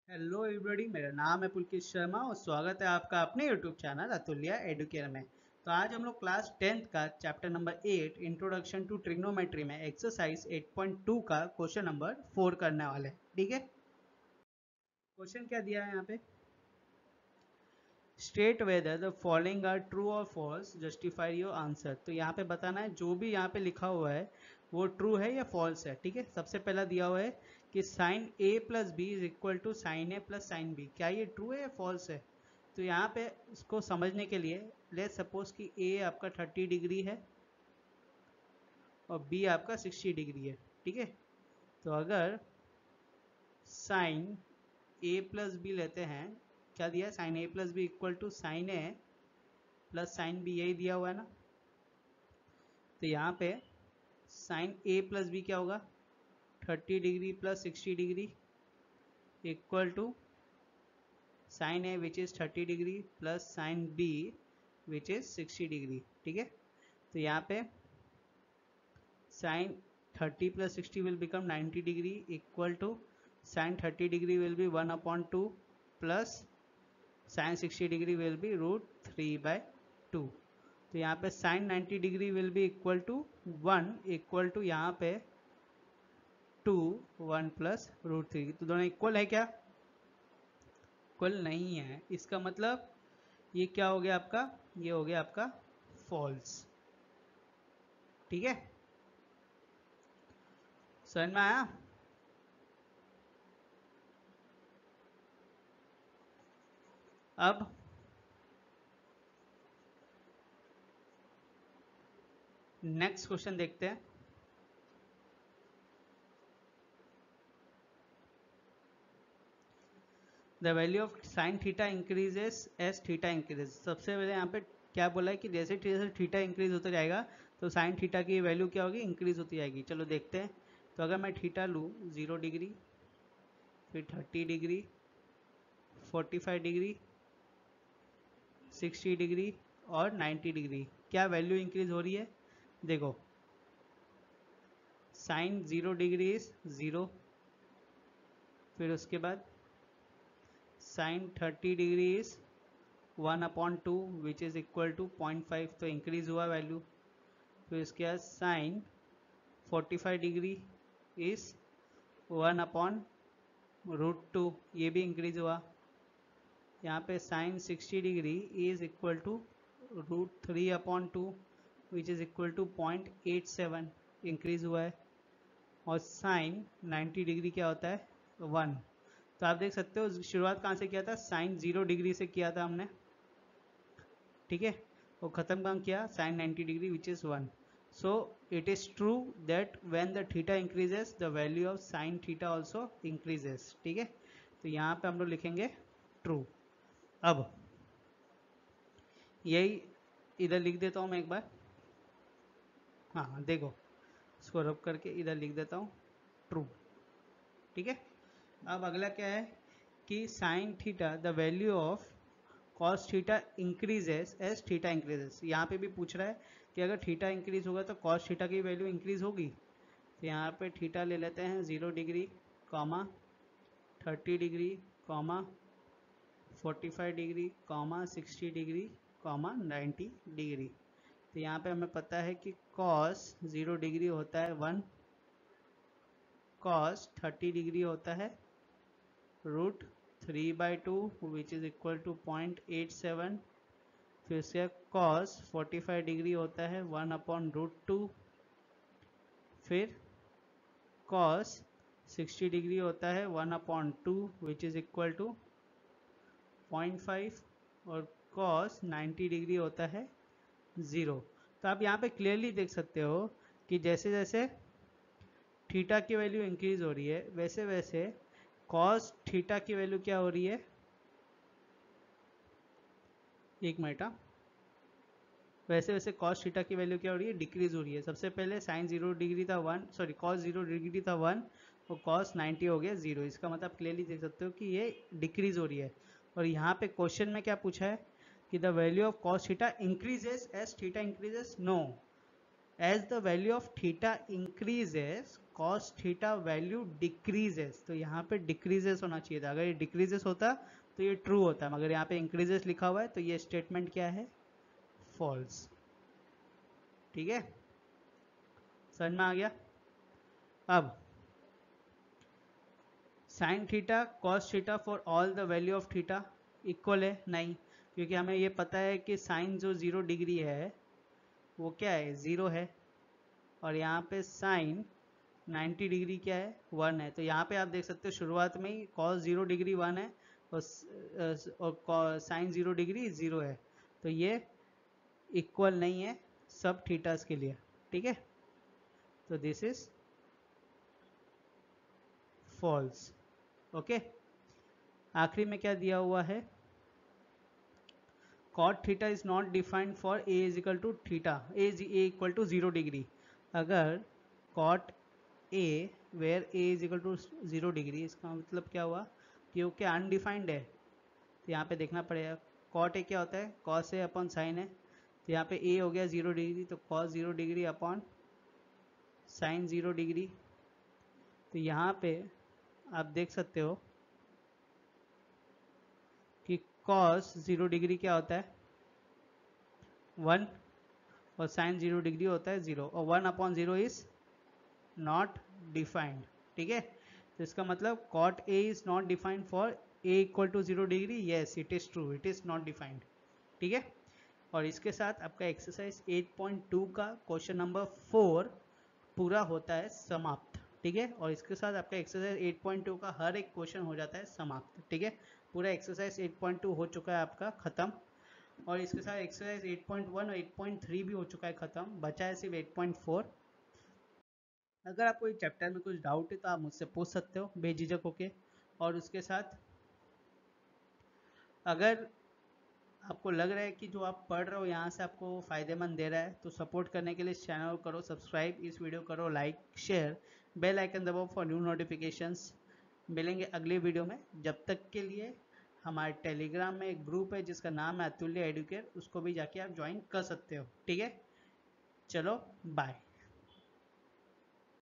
Hello everybody, मेरा नाम है पुलकित शर्मा और स्वागत है आपका अपने यूट्यूब चैनल अतुल्य एडुकेयर में। तो आज हम लोग क्लास 10th का chapter number 8 introduction to trigonometry में एक्सरसाइज 8.2 का क्वेश्चन नंबर 4 करने वाले हैं। ठीक है, क्वेश्चन क्या दिया है यहाँ पे? State whether the following are true और फॉल्स, जस्टिफाई योर आंसर। तो यहाँ पे बताना है जो भी यहाँ पे लिखा हुआ है वो ट्रू है या फॉल्स है। ठीक है, सबसे पहला दिया हुआ है कि sine A plus B is equal to sine A plus sine B, क्या ये ट्रू है या फॉल्स है? तो यहाँ पे इसको समझने के लिए लेट्स सपोज कि ए आपका 30 डिग्री है और बी आपका 60 डिग्री है। ठीक है, तो अगर साइन ए प्लस बी लेते हैं, क्या दिया? Sine A plus B equal to sine A plus sine B, यही दिया हुआ है ना। तो यहाँ पे साइन ए प्लस बी क्या होगा? 30 degree plus 60 degree equal to sine A which is 30 degree plus sine B which is 60 degree. ठीक है, तो यहाँ पे sine 30 plus 60 will become 90 degree equal to sine 30 degree will be 1/2 plus sine 60 degree will be √3/2। तो यहाँ पे sine 90 degree will be equal to 1 equal to यहाँ पे 2 1 प्लस √3। तो दोनों इक्वल है क्या? इक्वल नहीं है। इसका मतलब ये क्या हो गया आपका? ये हो गया आपका फॉल्स। ठीक है, समझ में आया? अब नेक्स्ट क्वेश्चन देखते हैं। The value of sine theta increases as theta increases. सबसे पहले यहाँ पे क्या बोला है कि जैसे जैसे थीटा इंक्रीज होता जाएगा तो साइन थीटा की वैल्यू क्या होगी? इंक्रीज होती जाएगी। चलो देखते हैं। तो अगर मैं थीटा लूँ 0 डिग्री, फिर 30 डिग्री, 45 डिग्री, 60 डिग्री और 90 डिग्री, क्या वैल्यू इंक्रीज हो रही है? देखो, साइन 0 डिग्री इज 0, फिर उसके बाद sine 30 degree is 1/2 which is equal to 0.5, तो इंक्रीज हुआ वैल्यू। फिर इसके बाद साइन 45 डिग्री इज 1/√2, ये भी इंक्रीज हुआ। यहाँ पे sine 60 degree is equal to √3/2 which is equal to 0.87, increase हुआ है। और साइन 90 डिग्री क्या होता है? 1। तो आप देख सकते हो शुरुआत कहाँ से किया था? साइन 0 डिग्री से किया था हमने। ठीक है, वो खत्म कहाँ किया? Sine 90 degree which is 1। So it is true that when the theta increases the value of sine theta also increases. ठीक है, तो यहाँ पे हम लोग लिखेंगे ट्रू। अब यही इधर लिख देता हूँ मैं एक बार। हाँ देखो, इसको रब करके इधर लिख देता हूँ ट्रू। ठीक है, अब अगला क्या है कि sine theta the value of cos theta increases as theta increases. यहाँ पे भी पूछ रहा है कि अगर थीटा इंक्रीज होगा तो कॉस थीटा की वैल्यू इंक्रीज होगी। तो यहाँ पे थीटा ले लेते हैं 0 degree, comma 30 degree, comma 45 degree, comma 60 degree, comma 90 degree. तो यहाँ पे हमें पता है कि कॉस 0 डिग्री होता है 1, कॉस 30 डिग्री होता है √3/2 विच इज इक्वल टू 0.87। फिर से कॉस 45 डिग्री होता है 1/√2। फिर कॉस 60 डिग्री होता है 1/2 विच इज इक्वल टू 0.5। और कॉस 90 डिग्री होता है 0। तो आप यहाँ पे क्लियरली देख सकते हो कि जैसे जैसे थीटा की वैल्यू इंक्रीज हो रही है वैसे वैसे कॉस थीटा की वैल्यू क्या हो रही है? एक मिनट, वैसे वैसे कॉस थीटा की वैल्यू क्या हो रही है? डिक्रीज हो रही है। सबसे पहले साइन 0 डिग्री था 1, सॉरी कॉस 0 डिग्री था 1 और कॉस 90 हो गया 0। इसका मतलब क्लियरली देख सकते हो कि ये डिक्रीज हो रही है। और यहाँ पे क्वेश्चन में क्या पूछा है कि the value of cos theta increases as theta increases? No, as the value of theta increases cos theta value decreases. तो यहाँ पे डिक्रीजेस होना चाहिए था, अगर ये डिक्रीजेस होता तो ये ट्रू होता, मगर यहाँ पे इंक्रीजेस लिखा हुआ है तो ये स्टेटमेंट क्या है, फॉल्स। ठीक है, समझ में आ गया। अब sine theta cos theta for all the value of theta equal है, नहीं, क्योंकि हमें ये पता है कि साइन जो 0 डिग्री है वो क्या है, 0 है, और यहाँ पे साइन 90 डिग्री क्या है, 1 है। तो यहाँ पे आप देख सकते हो शुरुआत में ही कॉस 0 डिग्री 1 है और साइन 0 डिग्री 0 है, तो ये इक्वल नहीं है सब थीटास के लिए। ठीक है, तो दिस इज फॉल्स। ओके, आखिरी में क्या दिया हुआ है, cot theta is not defined for a is equal to theta, a is equal to 0 degree. अगर cot a where a is equal to 0 degree, इसका मतलब क्या हुआ कि वो क्या अनडिफाइंड है, तो यहाँ पे देखना पड़ेगा cot a क्या होता है, cos a अपॉन साइन है, तो यहाँ पे a हो गया 0 डिग्री, तो cos 0 degree upon sine 0 degree. तो यहाँ पे आप देख सकते हो कि cos 0 डिग्री क्या होता है, 1, और साइन 0 डिग्री होता है 0, और 1 अपॉन 0 इज नॉट डिफाइंड। ठीक है, तो इसका मतलब cot a is not defined for a equal to 0 degree, yes it is true, it is not defined. ठीक है, और इसके साथ आपका एक्सरसाइज 8.2 का क्वेश्चन नंबर 4 पूरा होता है समाप्त। ठीक है, और इसके साथ आपका एक्सरसाइज 8.2 का हर एक क्वेश्चन हो जाता है समाप्त। ठीक है, पूरा एक्सरसाइज 8.2 हो चुका है आपका खत्म, और इसके साथ एक्सरसाइज 8.1 और 8.3 भी हो चुका है खत्म, बचा है सिर्फ 8.4। अगर आपको इस चैप्टर में कुछ डाउट है तो आप मुझसे पूछ सकते हो बेझिझक होके, और उसके साथ अगर आपको लग रहा है कि जो आप पढ़ रहे हो यहाँ से आपको फ़ायदेमंद दे रहा है, तो सपोर्ट करने के लिए इस चैनल को करो सब्सक्राइब, इस वीडियो करो लाइक शेयर, बेल आइकन दबाओ फॉर न्यू नोटिफिकेशंस। मिलेंगे अगले वीडियो में, जब तक के लिए हमारे टेलीग्राम में एक ग्रुप है जिसका नाम है अतुल्य एडुकेट, उसको भी जाके आप ज्वाइन कर सकते हो। ठीक है, चलो बाय।